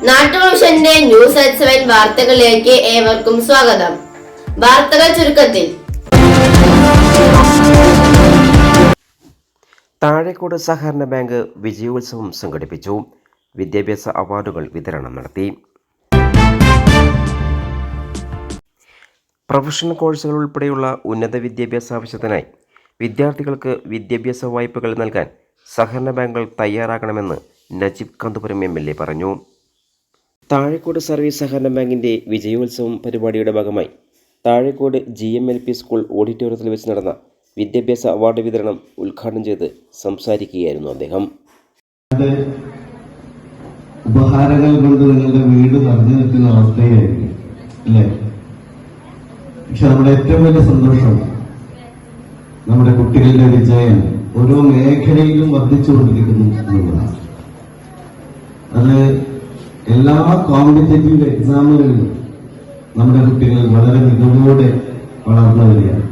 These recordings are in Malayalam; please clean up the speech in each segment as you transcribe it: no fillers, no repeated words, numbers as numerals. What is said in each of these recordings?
നാട്ടുവിഷന്റെ ന്യൂസ് അറ്റ് 7 വാർത്തകളിലേക്ക് ഏവർക്കും സ്വാഗതം. വാർത്തകൾ ചുരുക്കത്തിൽ. താഴേക്കോട് സഹകരണ ബാങ്ക് വിജയോത്സവം സംഘടിപ്പിച്ചു. വിദ്യാഭ്യാസ അവാർഡുകൾ വിതരണം നടത്തി. പ്രൊഫഷണൽ കോഴ്സുകൾ ഉൾപ്പെടെയുള്ള ഉന്നത വിദ്യാഭ്യാസ ആവശ്യത്തിനായി വിദ്യാർത്ഥികൾക്ക് വിദ്യാഭ്യാസ വായ്പകൾ നൽകാൻ സഹകരണ ബാങ്കുകൾ തയ്യാറാകണമെന്ന് നജീബ് കാന്തപുരം MLA പറഞ്ഞു. താഴേക്കോട് സർവീസ് സഹകരണ ബാങ്കിൻ്റെ വിജയോത്സവം പരിപാടിയുടെ ഭാഗമായി താഴേക്കോട് GMLP സ്കൂൾ ഓഡിറ്റോറിയത്തിൽ വെച്ച് നടന്ന വിദ്യാഭ്യാസ അവാർഡ് വിതരണം ഉദ്ഘാടനം ചെയ്ത് സംസാരിക്കുകയായിരുന്നു അദ്ദേഹം. ഉപഹാരങ്ങൾ കൊണ്ട് നിങ്ങളുടെ വീട് നിറഞ്ഞു നിൽക്കുന്ന അവസ്ഥയായിരിക്കും അല്ലേ? പക്ഷെ നമ്മുടെ ഏറ്റവും വലിയ സന്തോഷം നമ്മുടെ കുട്ടികളുടെ വിജയം ഓരോ മേഖലയിലും വർദ്ധിച്ചുകൊണ്ടിരിക്കുന്നു എന്നുള്ളതാണ്. അത് എല്ലാ കോമ്പറ്റേറ്റീവ് എക്സാമുകളിലും നമ്മുടെ കുട്ടികൾ വളരെ മികവോടെ വളർന്നു വരികയാണ്.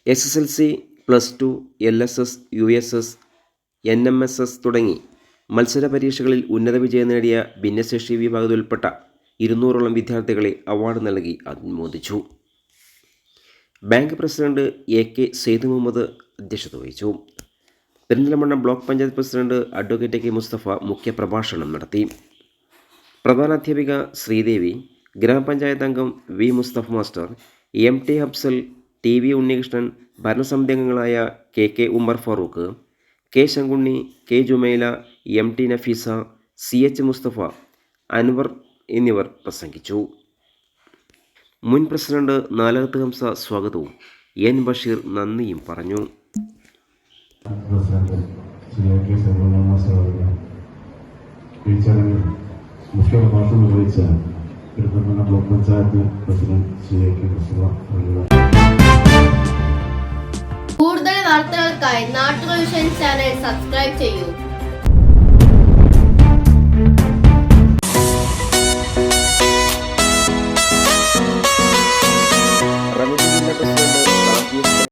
SSLC, +2, LSS, USS, NMSS തുടങ്ങി മത്സര പരീക്ഷകളിൽ ഉന്നത വിജയം നേടിയ ഭിന്നശേഷി വിഭാഗത്തിൽ ഉൾപ്പെട്ട 200ഓളം വിദ്യാർത്ഥികളെ അവാർഡ് നൽകി അനുമോദിച്ചു. Bank president AK Sayed Muhammad അധ്യക്ഷത വഹിച്ചു. Perinthalmanna block panchayat president advocate K Mustafa മുഖ്യപ്രഭാഷണം നടത്തി. പ്രധാനാധ്യാപിക ശ്രീദേവി, ഗ്രാമപഞ്ചായത്ത് അംഗം V Mustafa master, MT Habsal, TV Unnikrishnan, ഭരണസമിതി അംഗങ്ങളായ KK Umar Farooq, K Sankunni, K Jumaila, MT Nafeesa, CH Mustafa, Anwar എന്നിവർ പ്രസംഗിച്ചു. മുൻ പ്രസിഡന്റ് നാലകത്ത് ഹംസ സ്വാഗതവും N ബഷീർ നന്ദിയും പറഞ്ഞു. മുഖ്യ പ്രഭാഷണം നിർവഹിച്ച Perinthalmanna block panchayat president AK Mustafa. കൂടുതൽ വാർത്തകൾക്കായി നാട്ടുവിഷൻ ചാനൽ സബ്സ്ക്രൈബ് ചെയ്യൂ.